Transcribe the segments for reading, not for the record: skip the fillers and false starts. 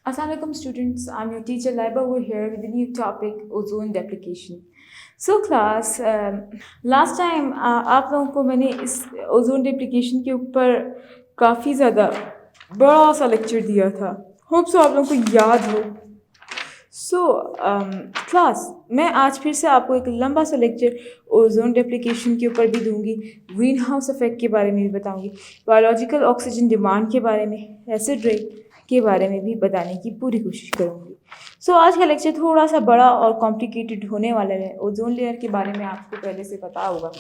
Assalamualaikum students, I'm your teacher Laiba over here with a new topic, ozone deplication. So class, last time आप लोगों को मैंने इस ozone डिप्लीकेशन के ऊपर काफ़ी ज़्यादा बड़ा सा लेक्चर दिया था। होप सो आप लोगों को याद हो। सो क्लास, मैं आज फिर से आपको एक लंबा सा लेक्चर ओजोन डिप्लीकेशन के ऊपर भी दूंगी, ग्रीन हाउस इफेक्ट के बारे में भी बताऊंगी, बायोलॉजिकल ऑक्सीजन डिमांड के बारे में, एसिड रेन के बारे में भी बताने की पूरी कोशिश करूंगी। सो आज का लेक्चर थोड़ा सा बड़ा और कॉम्प्लिकेटेड होने वाला है। ओजोन लेयर के बारे में आपको पहले से पता होगा,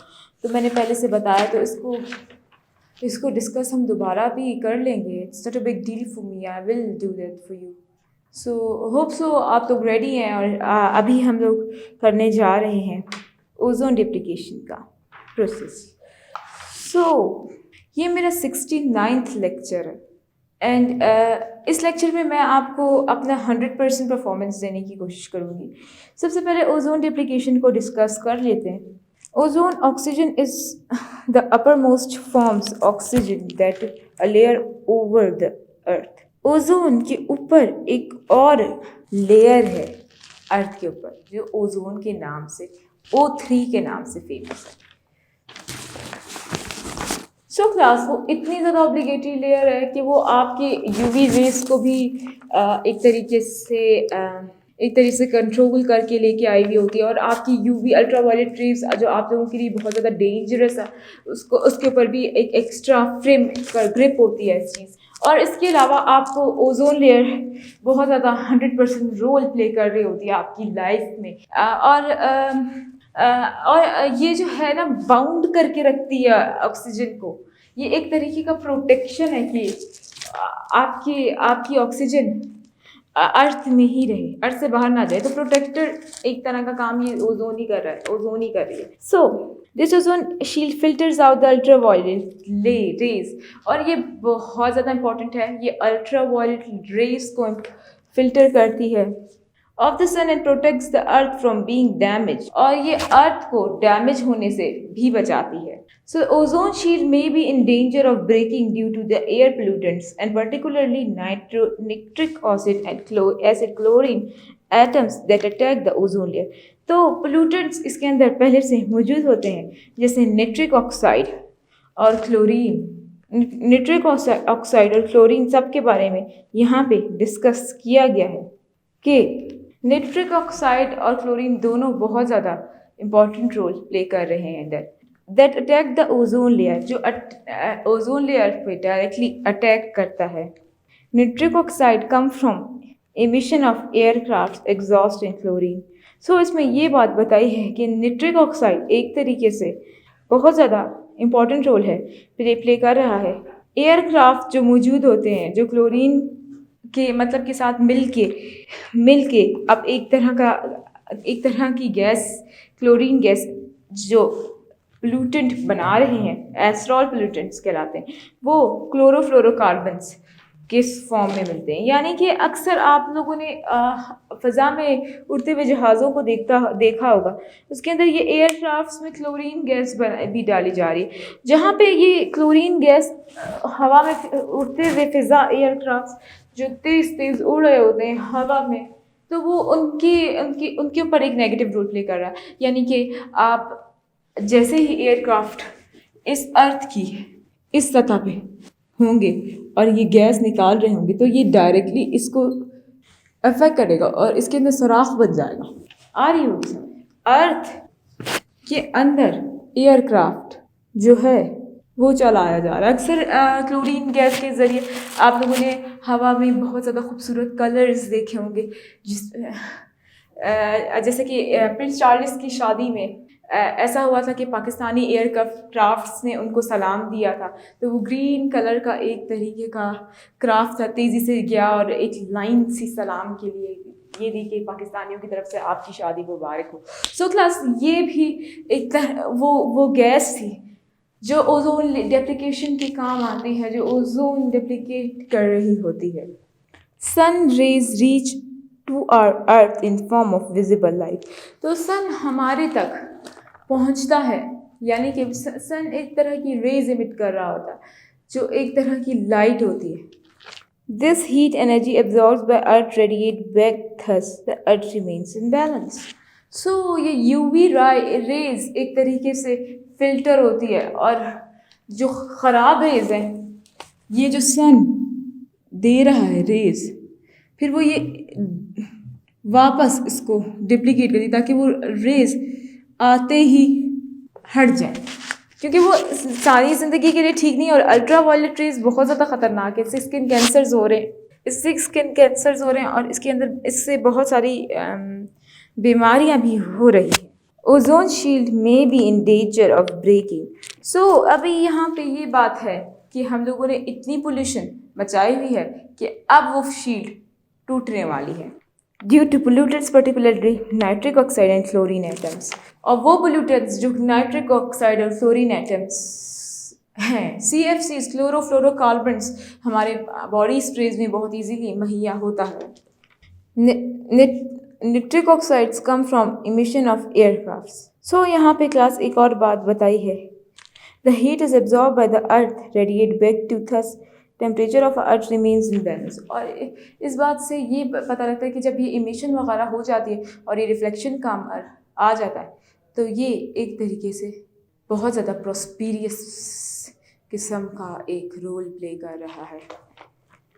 तो मैंने पहले से बताया, तो इसको डिस्कस हम दोबारा भी कर लेंगे। It's not a big deal for me, I will do that for you. So hope so आप लोग रेडी हैं, और अभी हम लोग करने जा रहे हैं ओजोन डिप्लीकेशन का प्रोसेस। सो ये मेरा 69th लेक्चर है, एंड इस लेक्चर में मैं आपको अपना 100% परफॉर्मेंस देने की कोशिश करूँगी। सबसे पहले ओजोन डिप्लीकेशन को डिस्कस कर लेते हैं। Ozone oxygen is the upper most forms oxygen that a layer over the earth. Ozone के ऊपर एक और लेयर है अर्थ के ऊपर, जो ओजोन के नाम से, O3 के नाम से फेमस है। सो क्लास, वो इतनी ज़्यादा ऑब्लिगेटरी लेयर है कि वो आपके यूवी रेस को भी एक तरीके से कंट्रोल करके लेके आई हुई होती है, और आपकी यूवी अल्ट्रावायलेट रेज जो आप लोगों के लिए बहुत ज़्यादा डेंजरस है, उसके ऊपर भी एक एक्स्ट्रा फ्रेम ग्रिप होती है इस चीज़। और इसके अलावा आपको ओजोन लेयर बहुत ज़्यादा 100% रोल प्ले कर रही होती है आपकी लाइफ में, और ये जो है ना, बाउंड करके रखती है ऑक्सीजन को। ये एक तरीके का प्रोटेक्शन है कि आपकी ऑक्सीजन अर्थ में ही रहे, अर्थ से बाहर ना जाए। तो प्रोटेक्टर एक तरह का काम ये ओजोन ही कर रहा है, ओजोन ही कर रही है। So this ozone shield filters out the ultraviolet rays, और ये बहुत ज़्यादा इंपॉर्टेंट है। ये अल्ट्रावायलेट रेज को फिल्टर करती है of the sun and protects the earth from being damage, और ये अर्थ को डैमेज होने से भी बचाती है। So ozone shield may be in danger of breaking due to the air pollutants, and particularly nitric acid chlorine atoms that attack the ozone layer. तो pollutants इसके अंदर पहले से मौजूद होते हैं, जैसे निट्रिक ऑक्साइड और क्लोरीन। निट्रिक ऑक्साइड और क्लोरीन सब के बारे में यहाँ पे डिस्कस किया गया है कि निट्रिक ऑक्साइड और क्लोरीन दोनों बहुत ज़्यादा इंपॉर्टेंट रोल प्ले कर रहे हैं अंदर, that attack the ozone layer, जो ओजोन लेयर पे डायरेक्टली अटैक करता है। Nitric oxide come from emission of aircraft exhaust and chlorine. So इसमें ये बात बताई है कि निट्रिक ऑक्साइड एक तरीके से बहुत ज़्यादा इंपॉर्टेंट रोल है प्ले कर रहा है। एयरक्राफ्ट जो मौजूद होते हैं, जो क्लोरीन के मतलब के साथ मिल के अब एक तरह की गैस, क्लोरीन गैस, जो पोल्यूटेंट बना रहे हैं, एस्ट्रॉल पोल्यूटेंट्स कहलाते हैं, वो क्लोरोफ्लोरोकार्बन्स किस फॉर्म में मिलते हैं। यानी कि अक्सर आप लोगों ने फ़ज़ा में उड़ते हुए जहाज़ों को देखा होगा, उसके अंदर ये एयरक्राफ्ट्स में क्लोरीन गैस भी डाली जा रही है। जहाँ पे ये क्लोरीन गैस हवा में उड़ते हुए फ़िज़ा एयरक्राफ्ट्स जो तेज़ उड़ रहे होते हैं हवा में, तो वो उनके ऊपर एक नेगेटिव रोल प्ले कर रहा है। यानी कि आप जैसे ही एयरक्राफ्ट इस अर्थ की इस सतह पे होंगे और ये गैस निकाल रहे होंगे, तो ये डायरेक्टली इसको अफेक्ट करेगा और इसके अंदर सुराख बन जाएगा। आ रही होगी समझ। अर्थ के अंदर एयरक्राफ्ट जो है वो चलाया जा रहा है। अक्सर क्लोरीन गैस के ज़रिए आप लोगों ने हवा में बहुत ज़्यादा खूबसूरत कलर्स देखे होंगे, जैसे कि प्रिंस चार्ल्स की शादी में ऐसा हुआ था कि पाकिस्तानी एयरक्राफ्ट्स ने उनको सलाम दिया था, तो वो ग्रीन कलर का एक तरीके का क्राफ्ट था, तेज़ी से गया और एक लाइन सी सलाम के लिए ये दी कि पाकिस्तानियों की तरफ से आपकी शादी मुबारक हो। सो क्लास, ये भी एक तरह वो गैस थी जो ओजोन डेप्लीकेशन के काम आती है, जो ओजोन डेप्लीकेट कर रही होती है। Sun rays reach to our earth in form of visible light. तो सन हमारे तक पहुंचता है, यानी कि सन एक तरह की रेज इमिट कर रहा होता है, जो एक तरह की लाइट होती है, This heat energy absorbed by Earth radiate back, thus the Earth remains in balance. So ये UV रेज एक तरीके से फिल्टर होती है, और जो खराब रेज है, ये जो सन दे रहा है रेज, फिर वो ये वापस इसको डिप्लीकेट करती ताकि वो रेज आते ही हट जाए, क्योंकि वो सारी ज़िंदगी के लिए ठीक नहीं है। और अल्ट्रा वायलेट रेज बहुत ज़्यादा ख़तरनाक है, इससे स्किन कैंसर्स हो रहे हैं, और इसके अंदर इससे बहुत सारी बीमारियां भी हो रही हैं। ओजोन शील्ड में be in danger of breaking. So अभी यहाँ पे ये बात है कि हम लोगों ने इतनी पोल्यूशन मचाई हुई है कि अब वो शील्ड टूटने वाली है, due to pollutants particularly nitric oxide and fluorine atoms. और वो पोल्यूटेंट्स जो नाइट्रिक ऑक्साइड और फ्लोरीन एटम्स हैं, CFCs क्लोरोफ्लोरोकार्बन्स, हमारे बॉडी स्प्रेज में बहुत इजीली मुहैया होता है। Nitric oxides come from emission of aircrafts. So यहाँ पे क्लास एक और बात बताई है, the heat is absorb by the earth radiate back to, thus temperature of earth remains in balance. और इस बात से ये पता लगता है कि जब ये इमिशन वगैरह हो जाती है और ये रिफ्लेक्शन काम आ जाता है, तो ये एक तरीके से बहुत ज़्यादा प्रॉस्पेरियस किस्म का एक रोल प्ले कर रहा है।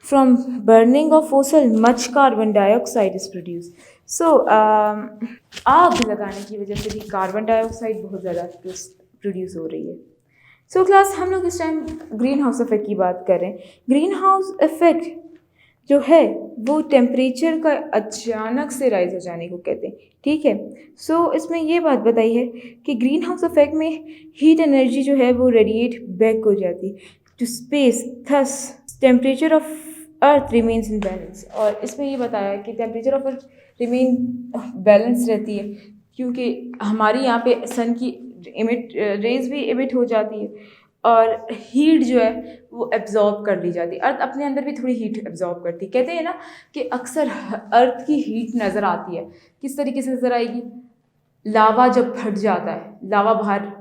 From burning of fossil much carbon dioxide is produce. So आग लगाने की वजह से भी कार्बन डाइऑक्साइड बहुत ज़्यादा प्रोड्यूस हो रही है। सो क्लास हम लोग इस टाइम ग्रीन हाउस इफेक्ट की बात कर रहे हैं। ग्रीन हाउस इफेक्ट जो है वो टेम्परेचर का अचानक से राइज हो जाने को कहते हैं, ठीक है। सो इसमें ये बात बताई है कि ग्रीन हाउस इफेक्ट में हीट एनर्जी जो है वो रेडिएट बैक हो जाती है to space, thus temperature of earth remains in balance. और इसमें ये बताया है कि temperature of earth remain balance रहती है, क्योंकि हमारी यहाँ पे सन की रेज भी इमिट हो जाती है और हीट जो है वो एब्जॉर्ब कर ली जाती है। अर्थ अपने अंदर भी थोड़ी हीट एब्जॉर्ब करती है। कहते हैं ना कि अक्सर अर्थ की हीट नज़र आती है, किस तरीके से नज़र आएगी? लावा जब फट जाता है, लावा बाहर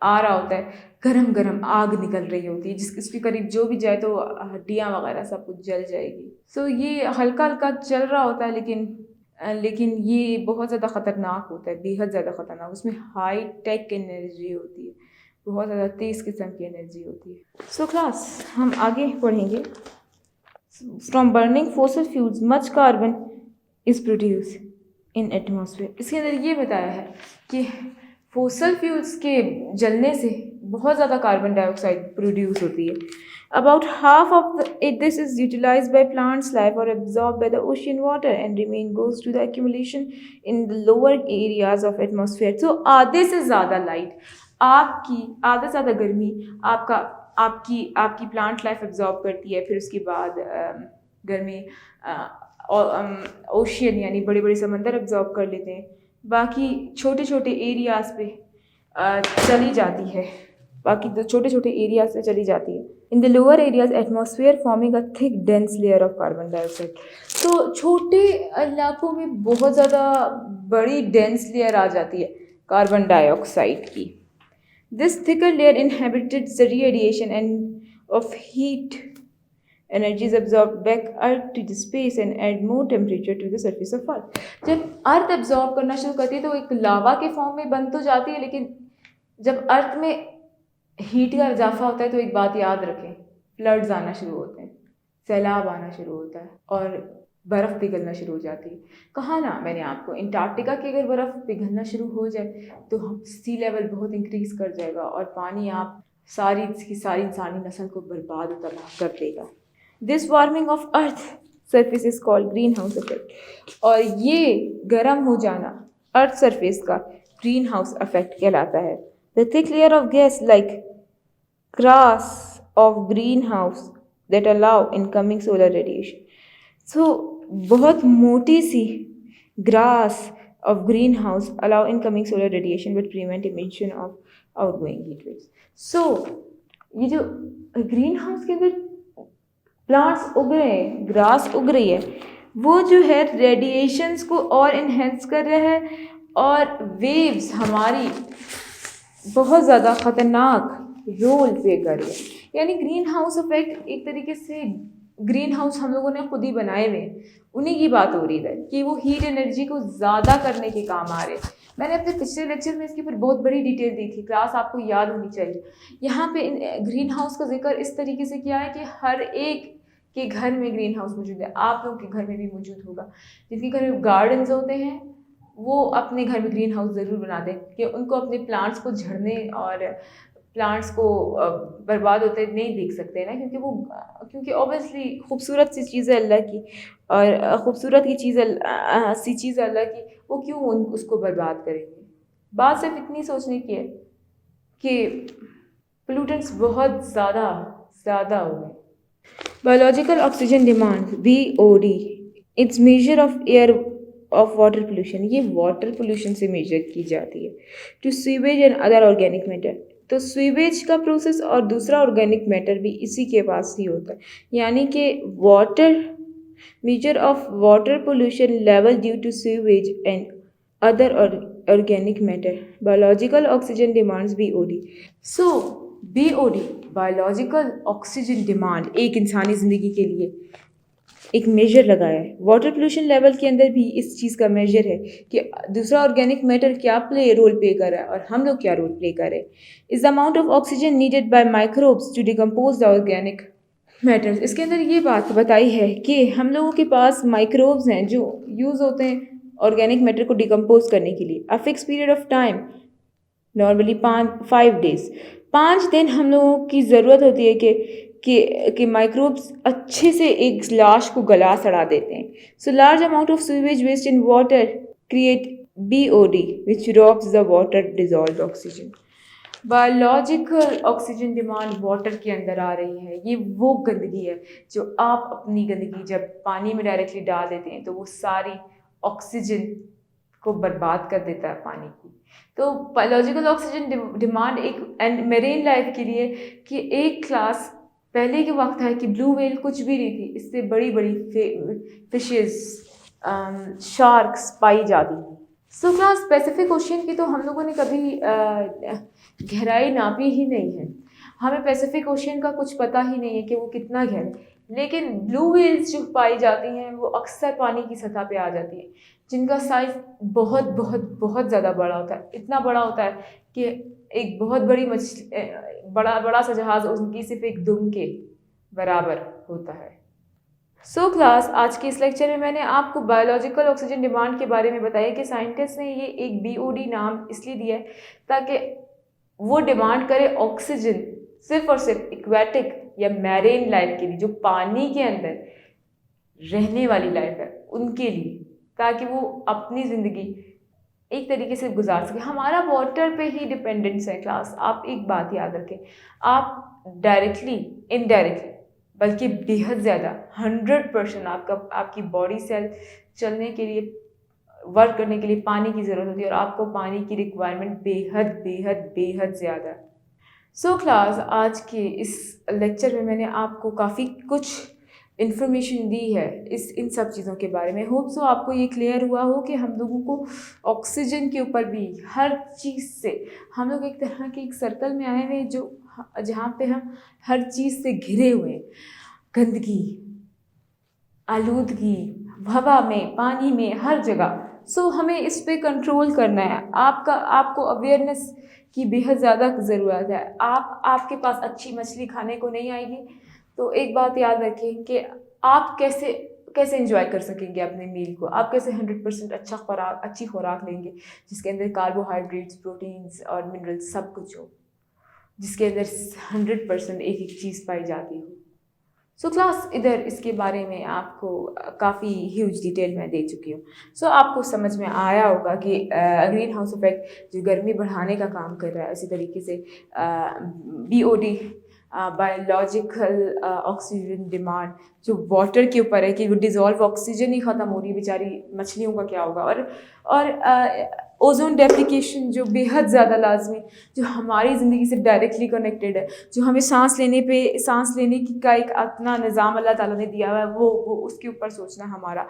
आ रहा होता है, गरम गरम आग निकल रही होती है, इसके करीब जो भी जाए तो हड्डियाँ वगैरह सब कुछ जल जाएगी। सो ये हल्का हल्का चल रहा होता है, लेकिन ये बहुत ज़्यादा ख़तरनाक होता है, बेहद ज़्यादा ख़तरनाक। उसमें हाई टेक एनर्जी होती है, बहुत ज़्यादा तेज़ किस्म की एनर्जी होती है। सो क्लास हम आगे पढ़ेंगे। From burning fossil fuels much carbon is produce in atmosphere. इसके अंदर ये बताया है कि फोसिल फ्यूल्स के जलने से बहुत ज़्यादा कार्बन डाइऑक्साइड प्रोड्यूस होती है। About half of this is utilized by plants' life or absorbed by the ocean water and remain goes to the accumulation in the lower areas of atmosphere. So आधे से ज़्यादा light आधे से ज़्यादा गर्मी आपकी प्लांट लाइफ एब्जॉर्ब करती है। फिर उसके बाद गर्मी ओशियन यानी बड़े बड़े समंदर एब्जॉर्ब कर लेते हैं, बाकी छोटे छोटे एरियाज़ पे चली जाती है, बाकी तो छोटे छोटे एरिया से चली जाती है। In the lower areas atmosphere forming a thick dense layer of carbon dioxide. तो छोटे इलाकों में बहुत ज़्यादा बड़ी डेंस लेयर आ जाती है कार्बन डाइऑक्साइड की। This thicker layer inhibited the radiation and of heat energy is absorb back earth to the space and add more temperature to the surface of earth. जब अर्थ एब्जॉर्ब करना शुरू करती है तो एक लावा के फॉर्म में बन तो जाती है, लेकिन जब अर्थ में हीट का इजाफा होता है तो एक बात याद रखें, फ्लड्स आना शुरू होते हैं, सैलाब आना शुरू होता है और बर्फ़ पिघलना शुरू हो जाती है। कहा ना मैंने आपको, अंटार्कटिका की अगर बर्फ़ पिघलना शुरू हो जाए तो हम सी लेवल बहुत इंक्रीज़ कर जाएगा और पानी आप सारी इंसानी नस्ल को बर्बाद और तबाह कर देगा। This warming of earth surface is called green house effect. और ये गर्म हो जाना अर्थ सरफेस का ग्रीन हाउस इफेक्ट कहलाता है। The thick layer of gas like grass of greenhouse that allow incoming solar radiation. So बहुत मोटी सी grass of greenhouse allow incoming solar radiation but prevent emission of outgoing heat waves. So ये जो greenhouse के अंदर plants उग रहे हैं, grass उग रही है, वो जो है radiations को और enhance कर रहा है और waves हमारी बहुत ज़्यादा ख़तरनाक रोल प्ले कर रही है। यानी ग्रीन हाउस इफेक्ट एक तरीके से ग्रीन हाउस हम लोगों ने खुद ही बनाए हुए हैं, उन्हीं की बात हो रही है कि वो हीट एनर्जी को ज़्यादा करने के काम आ रहे हैं। मैंने अपने पिछले लेक्चर में इसके ऊपर बहुत बड़ी डिटेल दी थी, क्लास आपको याद होनी चाहिए। यहाँ पे ग्रीन हाउस का जिक्र इस तरीके से किया है कि हर एक के घर में ग्रीन हाउस मौजूद है, आप लोगों के घर में भी मौजूद होगा। जिनके घर में गार्डन्स होते हैं वो अपने घर में ग्रीन हाउस ज़रूर बना दें कि उनको अपने प्लांट्स को झड़ने और प्लांट्स को बर्बाद होते नहीं देख सकते हैं ना, क्योंकि ऑब्वियसली खूबसूरत सी चीज़ है अल्लाह की, और खूबसूरत की चीज़ सी चीज़ है अल्लाह की, वो क्यों उसको बर्बाद करेंगे। बात सिर्फ इतनी सोचने की है कि पोल्यूटेंट्स बहुत ज़्यादा हो गए। Biological oxygen demand BOD, its measure of air of water pollution, ये वाटर पोल्यूशन से मेजर की जाती है। To sewage and other organic matter, तो सीवेज का प्रोसेस और दूसरा ऑर्गेनिक मैटर भी इसी के पास ही होता है, यानी कि water measure of water pollution level due to sewage and other organic matter, biological oxygen demands BOD. So BOD, biological oxygen demand, एक इंसानी ज़िंदगी के लिए एक मेजर लगाया है। वाटर पोल्यूशन लेवल के अंदर भी इस चीज़ का मेजर है कि दूसरा ऑर्गेनिक मैटर क्या रोल प्ले कर रहा है और हम लोग क्या रोल प्ले कर रहे हैं। Is the amount of oxygen needed by microbes to decompose the organic matters. इसके अंदर ये बात बताई है कि हम लोगों के पास माइक्रोब्स हैं जो यूज़ होते हैं ऑर्गेनिक मैटर को डिकम्पोज करने के लिए। A fix period of time, normally 5 days, 5 दिन हम लोगों की ज़रूरत होती है कि माइक्रोब्स अच्छे से एक लाश को गला सड़ा देते हैं। So large amount of sewage waste in water create BOD which robs the water dissolve oxygen. Biological oxygen demand water के अंदर आ रही है। ये वो गंदगी है जो आप अपनी गंदगी जब पानी में डायरेक्टली डाल देते हैं तो वो सारी ऑक्सीजन को बर्बाद कर देता है पानी की। तो बायोलॉजिकल ऑक्सीजन डिमांड एक मेरीन लाइफ के लिए कि एक क्लास पहले के वक्त है कि ब्लू व्हेल कुछ भी नहीं थी, इससे बड़ी बड़ी फिशेस, शार्क्स पाई जाती थी। सो क्लास पैसिफिक ओशियन की तो हम लोगों ने कभी गहराई नापी ही नहीं है, हमें पैसिफिक ओशियन का कुछ पता ही नहीं है कि वो कितना गहरा है। लेकिन ब्लू व्हेल्स जो पाई जाती हैं वो अक्सर पानी की सतह पे आ जाती है, जिनका साइज़ बहुत बहुत बहुत ज़्यादा बड़ा होता है। इतना बड़ा होता है कि एक बहुत बड़ी मछली, बड़ा सा जहाज़ उनकी सिर्फ एक दुम के बराबर होता है। सो क्लास, आज के इस लेक्चर में मैंने आपको बायोलॉजिकल ऑक्सीजन डिमांड के बारे में बताया कि साइंटिस्ट ने ये एक BOD नाम इसलिए दिया है ताकि वो डिमांड करे ऑक्सीजन सिर्फ और सिर्फ एक्वेटिक या मैरीन लाइफ के लिए, जो पानी के अंदर रहने वाली लाइफ है उनके लिए, ताकि वो अपनी ज़िंदगी एक तरीके से गुजार सके। हमारा वाटर पे ही डिपेंडेंस है क्लास। आप एक बात याद रखें, आप डायरेक्टली इनडायरेक्टली बल्कि बेहद ज़्यादा 100% आपकी बॉडी सेल चलने के लिए, वर्क करने के लिए पानी की ज़रूरत होती है, और आपको पानी की रिक्वायरमेंट बेहद बेहद बेहद ज़्यादा है। सो क्लास, आज के इस लेक्चर में मैंने आपको काफ़ी कुछ इन्फॉर्मेशन दी है इन सब चीज़ों के बारे में। होप सो आपको ये क्लियर हुआ हो कि हम लोगों को ऑक्सीजन के ऊपर भी हर चीज़ से, हम लोग एक तरह के एक सर्कल में आए हुए हैं जहाँ पे हम हर चीज़ से घिरे हुए हैं। गंदगी, आलूदगी, हवा में, पानी में, हर जगह। सो हमें इस पे कंट्रोल करना है। आपको अवेयरनेस की बेहद ज़्यादा ज़रूरत है। आपके पास अच्छी मछली खाने को नहीं आएगी तो एक बात याद रखें कि आप कैसे एंजॉय कर सकेंगे अपने मील को। आप कैसे 100% अच्छी खुराक लेंगे जिसके अंदर कार्बोहाइड्रेट्स, प्रोटीन्स और मिनरल्स सब कुछ हो, जिसके अंदर 100% एक एक चीज़ पाई जाती हो। सो क्लास, इधर इसके बारे में आपको काफ़ी ह्यूज डिटेल में दे चुकी हूँ। सो आपको समझ में आया होगा कि ग्रीन हाउस इफेक्ट जो गर्मी बढ़ाने का काम कर रहा है, इसी तरीके से BOD बायोलॉजिकल ऑक्सीजन डिमांड जो वाटर के ऊपर है कि वो डिज़ोल्व ऑक्सीजन ही ख़त्म हो रही है, बेचारी मछलियों का क्या होगा। और ओजोन डेप्लीकेशन जो बेहद ज़्यादा लाजमी, जो हमारी ज़िंदगी से डायरेक्टली कनेक्टेड है, जो हमें सांस लेने की का एक अपना निज़ाम अल्लाह ताला ने दिया हुआ है, वो उसके ऊपर सोचना हमारा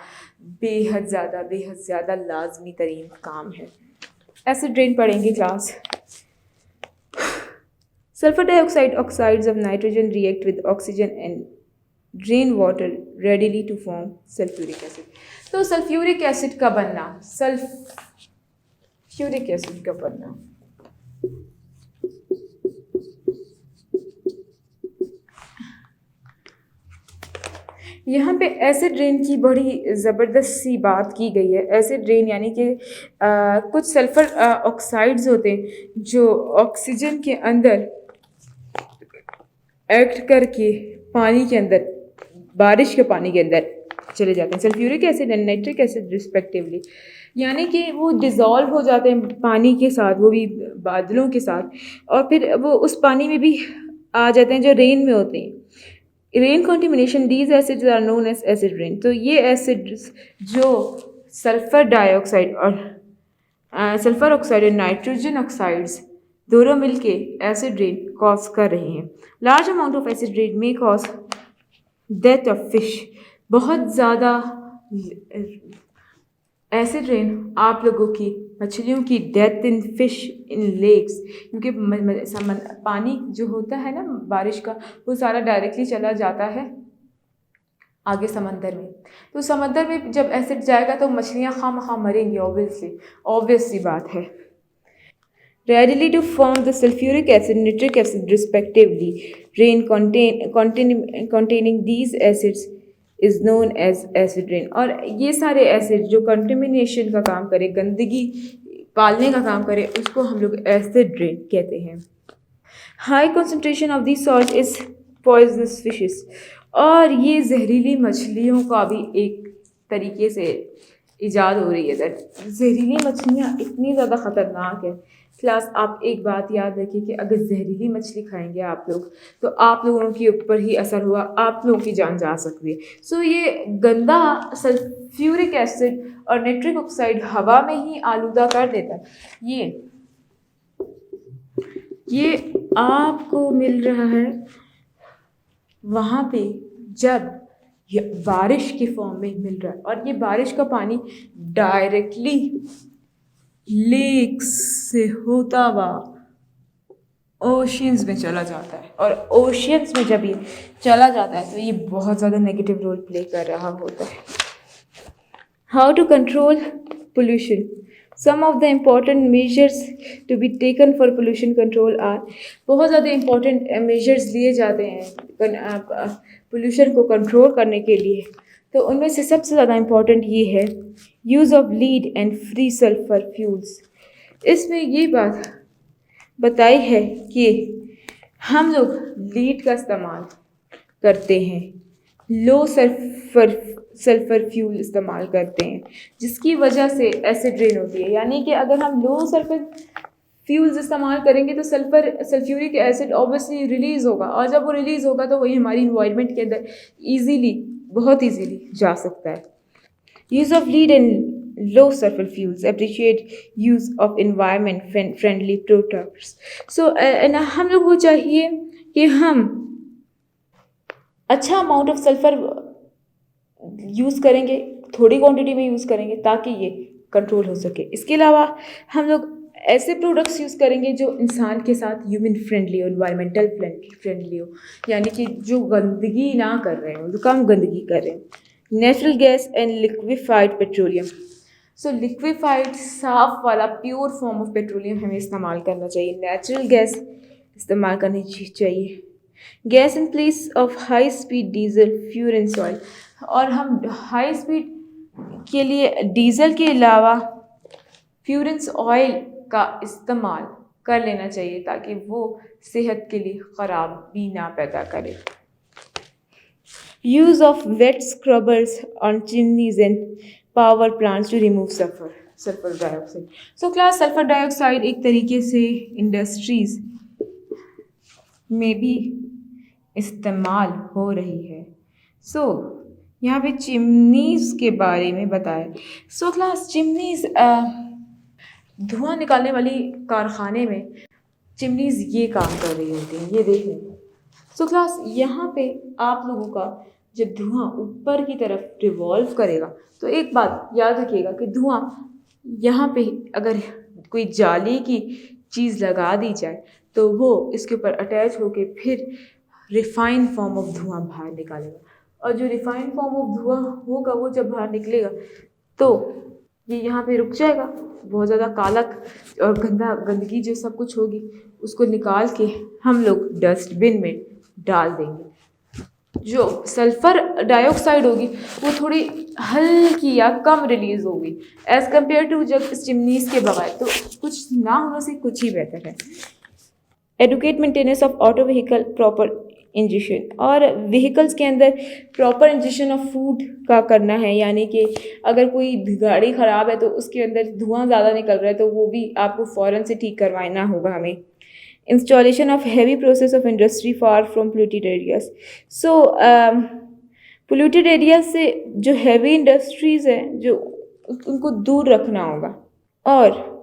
बेहद ज़्यादा लाजमी तरीन काम है। एसिड रेन पढ़ेंगे class. Sulfur dioxide oxides of nitrogen react with oxygen and drain water readily to form sulphuric acid. तो सल्फ्यूरिक एसिड का बनना, सल्फ्यूरिक एसिड का बनना, यहाँ पे एसिड रेन की बड़ी ज़बरदस्त सी बात की गई है। एसिड रेन यानी कि कुछ सल्फ़र ऑक्साइड्स होते हैं जो ऑक्सीजन के अंदर एक्ट करके पानी के अंदर, बारिश के पानी के अंदर चले जाते हैं, sulphuric acid and nitric acid respectively, यानी कि वो डिज़ोल्व हो जाते हैं पानी के साथ, वो भी बादलों के साथ, और फिर वो उस पानी में भी आ जाते हैं जो रेन में होते हैं। Rain contamination, these acids are known as acid rain. तो ये एसिड्स जो सल्फ़र डाइऑक्साइड और सल्फ़र ऑक्साइड और नाइट्रोजन ऑक्साइड्स दोनों मिलके एसिड रेन कॉज कर रहे हैं। Large amount of acid rain में कॉज डेथ ऑफ फिश। बहुत ज़्यादा एसिड रेन आप लोगों की मछलियों की death in fish in lakes, क्योंकि पानी जो होता है ना बारिश का, वो सारा डायरेक्टली चला जाता है आगे समंदर में। तो समंदर में जब एसिड जाएगा तो मछलियाँ खामखा मरेंगी, ऑब्वियस सी बात है। Readily to form the sulfuric acid, nitric acid respectively. Rain containing these acids is known as acid rain. और ये सारे एसिड जो कंटेमिनेशन का काम करे, गंदगी पालने का काम करे, उसको हम लोग एसिड रेन कहते हैं। High concentration of this salt is poisonous fishes. और ये जहरीली मछलियों का भी एक तरीके से ईजाद हो रही है। जहरीली मछलियाँ इतनी ज़्यादा ख़तरनाक है क्लास। आप एक बात याद रखिए कि अगर जहरीली मछली खाएंगे आप लोग तो आप लोगों के ऊपर ही असर हुआ, आप लोगों की जान जा सकती है। सो ये गंदा सल्फ्यूरिक एसिड और नाइट्रिक ऑक्साइड हवा में ही आलूदा कर देता है। ये आपको मिल रहा है वहाँ पे जब ये बारिश के फॉर्म में मिल रहा है, और ये बारिश का पानी डायरेक्टली लेक्स से होता हुआ ओशियंस में चला जाता है, और ओशियंस में जब ये चला जाता है तो ये बहुत ज़्यादा नेगेटिव रोल प्ले कर रहा होता है। How to control pollution. Some of the important measures to be taken for pollution control are. बहुत ज़्यादा इम्पॉर्टेंट मेजर्स लिए जाते हैं पोल्यूशन को कंट्रोल करने के लिए। तो उनमें से सबसे ज़्यादा इम्पॉर्टेंट ये है use of lead and free sulphur fuels. इसमें ये बात बताई है कि हम लोग लीड का इस्तेमाल करते हैं, लो सल्फर फ्यूल इस्तेमाल करते हैं, जिसकी वजह से एसिड रेन होती है। यानी कि अगर हम लो सल्फर फ्यूल्स इस्तेमाल करेंगे तो सल्फ्यूरिक एसिड ऑब्वियसली रिलीज़ होगा, और जब वो रिलीज़ होगा तो वही हमारी इन्वायरमेंट के अंदर बहुत ईजीली जा सकता है। Use of lead and low sulphur fuels, appreciate use of environment friendly products. So हम लोग को चाहिए कि हम अच्छा अमाउंट ऑफ सल्फ़र यूज़ करेंगे, थोड़ी क्वांटिटी में यूज़ करेंगे ताकि ये कंट्रोल हो सके। इसके अलावा हम लोग ऐसे प्रोडक्ट्स यूज़ करेंगे जो इंसान के साथ ह्यूमन फ्रेंडली हो, इन्वायरमेंटल फ्रेंडली हो, यानी कि जो गंदगी ना कर रहे हो, जो कम गंदगी कर रहे हो। Natural gas and liquefied petroleum. So liquefied साफ वाला प्योर फॉर्म ऑफ पेट्रोलियम हमें इस्तेमाल करना चाहिए। नेचुरल गैस इस्तेमाल करनी चाहिए। Gas in place of high speed diesel fuel and oil. और हम हाई स्पीड के लिए डीजल के अलावा फ्यूरेंस ऑयल का इस्तेमाल कर लेना चाहिए ताकि वो सेहत के लिए ख़राबी ना पैदा करे। Use of wet scrubbers on chimneys and power plants to remove sulphur dioxide. So class sulphur dioxide एक तरीके से इंडस्ट्रीज में भी इस्तेमाल हो रही है। सो यहाँ पे चिमनीज के बारे में बताया। सो क्लास चिमनीज धुआं निकालने वाली कारखाने में चिमनीज ये काम कर रही होती हैं, ये देखें। सो क्लास यहाँ पे आप लोगों का जब धुआं ऊपर की तरफ रिवॉल्व करेगा तो एक बात याद रखिएगा कि धुआं यहाँ पे अगर कोई जाली की चीज़ लगा दी जाए तो वो इसके ऊपर अटैच होके फिर रिफाइंड फॉर्म ऑफ धुआं बाहर निकालेगा। और जो रिफाइंड फॉर्म ऑफ धुआं होगा वो जब बाहर निकलेगा तो ये यहाँ पे रुक जाएगा। बहुत ज़्यादा कालक और गंदगी जो सब कुछ होगी उसको निकाल के हम लोग डस्टबिन में डाल देंगे। जो सल्फ़र डाइऑक्साइड होगी वो थोड़ी हल्की या कम रिलीज़ होगी एज़ कम्पेयर टू जब चिमनीज़ के बगैर, तो कुछ ना होने से कुछ ही बेहतर है। Adequate maintenance of auto vehicle proper injection, और व्हीकल्स के अंदर प्रॉपर इंजेक्शन ऑफ फूड का करना है, यानी कि अगर कोई गाड़ी ख़राब है तो उसके अंदर धुआं ज़्यादा निकल रहा है तो वो भी आपको फ़ौरन से ठीक करवाना होगा हमें। Installation of heavy process of industry far from polluted areas. So polluted area से जो हैवी इंडस्ट्रीज़ हैं जो उनको दूर रखना होगा। और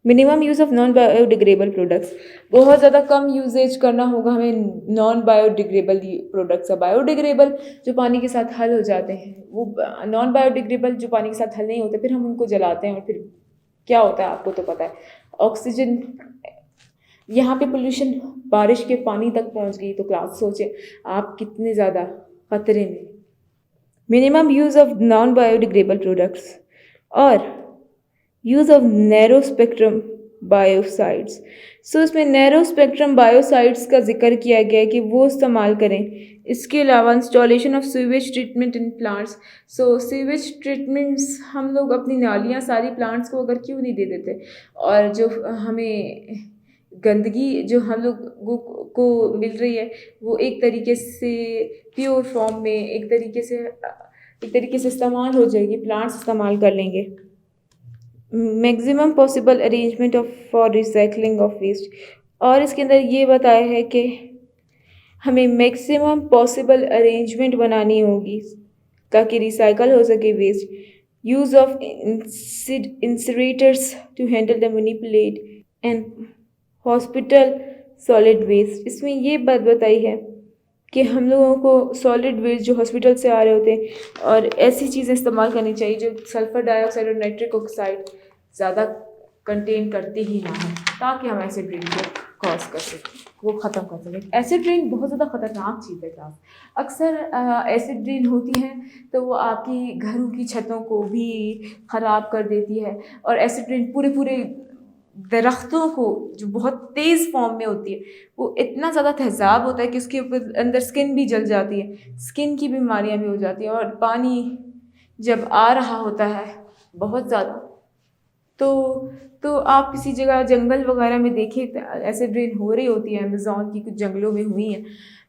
minimum use of non biodegradable products, बहुत ज़्यादा कम यूजेज करना होगा हमें नॉन बायोडिग्रेडेबल प्रोडक्ट्स का। बायोडिग्रेडेबल जो पानी के साथ हल हो जाते हैं, वो नॉन बायोडिग्रेडेबल जो पानी के साथ हल नहीं होते, फिर हम उनको जलाते हैं और फिर क्या होता है आपको तो पता है। ऑक्सीजन, यहाँ पे पोल्यूशन बारिश के पानी तक पहुँच गई तो क्लास सोचें आप कितने ज़्यादा खतरे में। Minimum use of non biodegradable products और use of narrow spectrum biocides. So इसमें नैरो स्पेक्ट्रम बायोसाइड्स का जिक्र किया गया है कि वो इस्तेमाल करें। इसके अलावा installation of sewage treatment in plants. So sewage treatments हम लोग अपनी नालियाँ सारी प्लांट्स को अगर क्यों नहीं दे देते, और जो हमें गंदगी जो हम लोग को मिल रही है वो एक तरीके से प्योर फॉर्म में एक तरीके से इस्तेमाल हो जाएगी, प्लांट्स इस्तेमाल कर लेंगे। Maximum possible arrangement of for recycling of waste, और इसके अंदर ये बताया है कि हमें मैक्सिमम पॉसिबल अरेंजमेंट बनानी होगी ताकि रिसाइकल हो सके waste. Use of incinerators to handle the manipulate and hospital solid waste. इसमें ये बात बताई है कि हम लोगों को सॉलिड वेस्ट जो हॉस्पिटल से आ रहे होते हैं और ऐसी चीज़ें इस्तेमाल करनी चाहिए जो सल्फ़र डाइऑक्साइड और नाइट्रिक ऑक्साइड ज़्यादा कंटेन करती ही ना हो, ताकि हम एसिड रेन को कॉज कर सकें, वो ख़त्म कर सकें। एसिड रेन बहुत ज़्यादा ख़तरनाक चीज़ है क्लास। अक्सर एसिड रेन होती है तो वो आपकी घरों की छतों को भी ख़राब कर देती है, और एसिड रेन पूरे दरख्तों को जो बहुत तेज़ फॉर्म में होती है वो इतना ज़्यादा तेज़ाब होता है कि उसके ऊपर अंदर स्किन भी जल जाती है, स्किन की बीमारियां भी हो जाती हैं। और पानी जब आ रहा होता है बहुत ज़्यादा तो आप किसी जगह जंगल वगैरह में देखें एसिड रेन हो रही होती है, अमेज़ॉन की कुछ जंगलों में हुई हैं,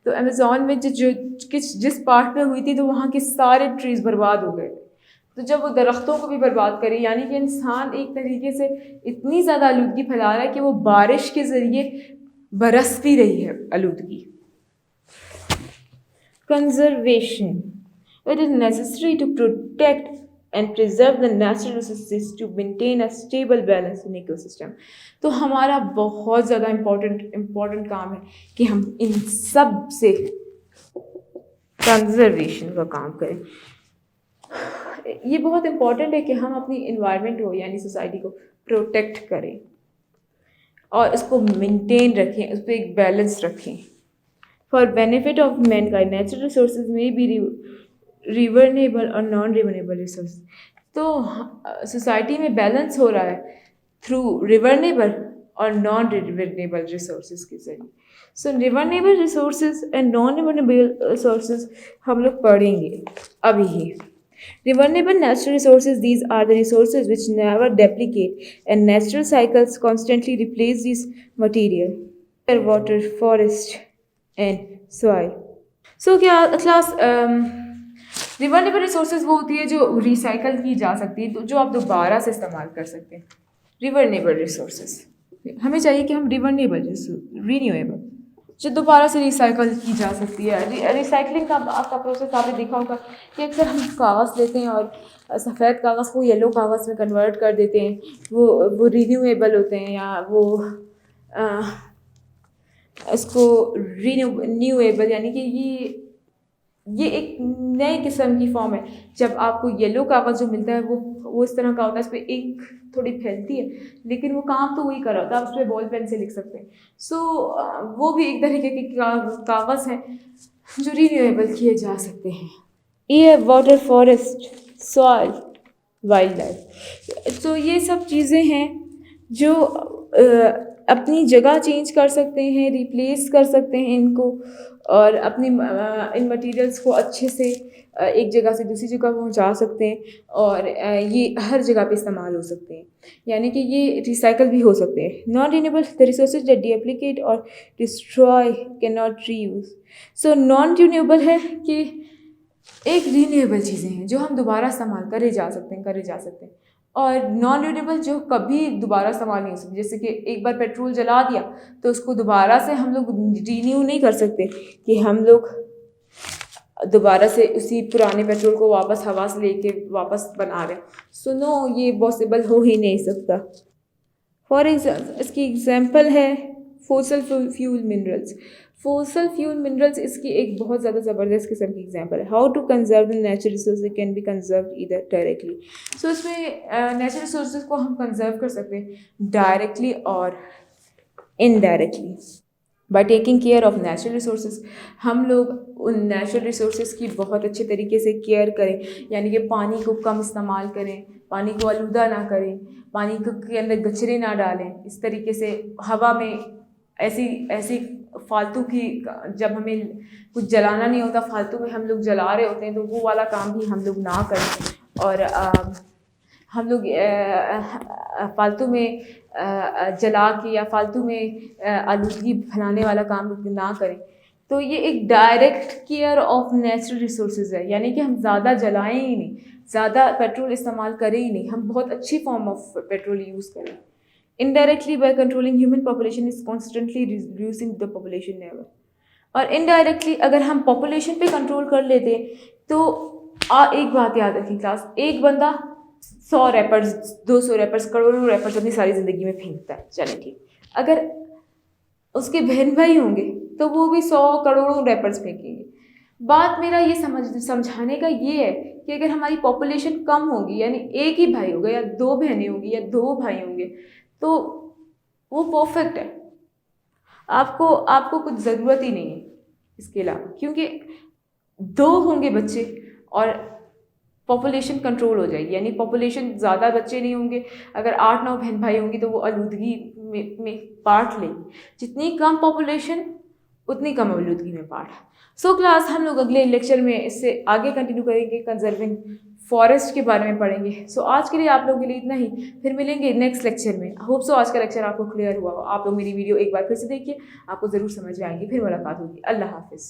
तो अमेज़ॉन में जिस पार्ट में हुई थी तो वहाँ के सारे ट्रीज़ बर्बाद हो गए। तो जब वो दरख्तों को भी बर्बाद करे, यानी कि इंसान एक तरीके से इतनी ज़्यादा आलूदगी फैला रहा है कि वो बारिश के ज़रिए बरसती रही है आलूदगी। Conservation, it is necessary to protect and preserve the natural resources to maintain a stable balance in ecosystem. तो हमारा बहुत ज़्यादा इम्पोर्टेंट काम है कि हम इन सब से कंजर्वेशन का काम करें। ये बहुत इम्पॉर्टेंट है कि हम अपनी इन्वायरमेंट को यानी सोसाइटी को प्रोटेक्ट करें और इसको मेंटेन रखें, उस पर एक बैलेंस रखें। For benefit of Mankind natural resources में बी रिवर्नेबल और नॉन रिवर्नेबल रिसोर्स। तो सोसाइटी में बैलेंस हो रहा है थ्रू रिवर्नेबल और नॉन रिवर्नेबल रिसोर्सेज के जरिए। सो रिवर्नेबल रिसोर्सेज एंड नॉन रिवर्नेबल रिसोर्सेज हम लोग पढ़ेंगे अभी ही। Renewable natural resources, these are the resources which never duplicate and natural cycles constantly replace these material. Air, water, forest and soil. So क्या क्लास रिवर्नेबल रिसोर्सेज वो होती है जो रिसाइकल की जा सकती है, तो जो आप दोबारा से इस्तेमाल कर सकते हैं। रिवर्नेबल रिसोर्सेज हमें चाहिए कि हम रीन्यूएबल जो दोबारा से रिसाइकल की जा सकती है। रिसाइकलिंग का आपका प्रोसेस आपने देखा होगा कि अक्सर हम कागज़ लेते हैं और सफ़ेद कागज़ को येलो कागज़ में कन्वर्ट कर देते हैं, वो रिन्यूएबल होते हैं या वो इसको न्यूएबल, यानी कि ये एक नए किस्म की फॉर्म है। जब आपको येलो कागज़ जो मिलता है वो इस तरह का होता है, इस पर इंक थोड़ी फैलती है लेकिन वो काम तो वही कर रहा होता है, आप उस पर बॉल पेन से लिख सकते हैं। सो वो भी एक तरीके के कागज़ हैं जो रिन्यूएबल किए जा सकते हैं। Air, water, forest, soil, wild life. तो ये सब चीज़ें हैं जो अपनी जगह चेंज कर सकते हैं, रिप्लेस कर सकते हैं इनको, और अपनी इन मटेरियल्स को अच्छे से एक जगह से दूसरी जगह पहुंचा सकते हैं, और ये हर जगह पे इस्तेमाल हो सकते हैं, यानी कि ये रिसाइकल भी हो सकते हैं। Non renewable the resources that duplicate और destroy can not reuse. So non renewable है कि एक रीन्यूएबल चीज़ें हैं जो हम दोबारा इस्तेमाल करे जा सकते हैं, और नॉन रिन्यूएबल जो कभी दोबारा इस्तेमाल नहीं हो सकती। जैसे कि एक बार पेट्रोल जला दिया तो उसको दोबारा से हम लोग रीन्यू नहीं कर सकते कि हम लोग दोबारा से उसी पुराने पेट्रोल को वापस हवा से लेके वापस बना रहे हैं। सो नो, ये पॉसिबल हो ही नहीं सकता। फॉर एग्जाम्पल, इसकी एग्जाम्पल है fossil fuel minerals. Fossil fuel minerals इसकी एक बहुत ज़्यादा ज़बरदस्त किस्म की एग्जाम्पल है। How to conserve the natural resource can be conserve either directly. So इसमें नेचुरल रिसोर्स को हम कंजर्व कर सकते हैं डायरेक्टली और indirectly. By taking care of natural resources, हम लोग उन नेचुरल रिसोर्सेज की बहुत अच्छे तरीके से केयर करें, यानी कि पानी को कम इस्तेमाल करें, पानी को आलूदा ना करें, पानी के अंदर कचरे ना डालें। इस तरीके से हवा में ऐसी ऐसी फालतू की, जब हमें कुछ जलाना नहीं होता, फालतू में हम लोग जला रहे होते हैं, तो वो वाला काम भी हम लोग ना करें। और हम लोग फालतू में जला के या फालतू में आलूदगी फैलाने वाला काम ना करें। तो ये एक direct care of natural resources है, यानी कि हम ज़्यादा जलाएं ही नहीं, ज़्यादा पेट्रोल इस्तेमाल करें ही नहीं, हम बहुत अच्छी फॉर्म ऑफ पेट्रोल यूज़ करें। Indirectly by controlling human population is constantly reducing the population level. और इनडायरेक्टली अगर हम पॉपुलेशन पे कंट्रोल कर लेते तो एक बात याद रखिए क्लास, एक बंदा 100 रैपर्स, 200 रैपर्स, करोड़ों रैपर्स अपनी सारी ज़िंदगी में फेंकता है, चलें ठीक। अगर उसके बहन भाई होंगे तो वो भी 100 करोड़ों रैपर्स फेंकेंगे। बात मेरा ये समझाने का ये है कि अगर हमारी पॉपुलेशन कम होगी, यानी एक ही भाई होगा या 2 बहनें होंगी या 2 भाई होंगे, तो वो परफेक्ट है। आपको आपको कुछ ज़रूरत ही नहीं है इसके अलावा, क्योंकि 2 होंगे बच्चे और पॉपुलेशन कंट्रोल हो जाएगी, यानी पॉपुलेशन ज़्यादा बच्चे नहीं होंगे। अगर 8-9 बहन भाई होंगी तो वो आलूदगी में पार्ट लेंगे। जितनी कम पॉपुलेशन उतनी कम आलूदगी में पार्ट। सो क्लास, हम लोग अगले लेक्चर में इससे आगे कंटिन्यू करेंगे, कंजर्विंग फॉरेस्ट के बारे में पढ़ेंगे। सो आज के लिए आप लोगों के लिए इतना ही, फिर मिलेंगे नेक्स्ट लेक्चर में। होप सो आज का लेक्चर आपको क्लियर हुआ हो। आप लोग मेरी वीडियो एक बार फिर से देखिए, आपको ज़रूर समझ में आएगी। फिर मुलाकात होगी। अल्लाह हाफिज़।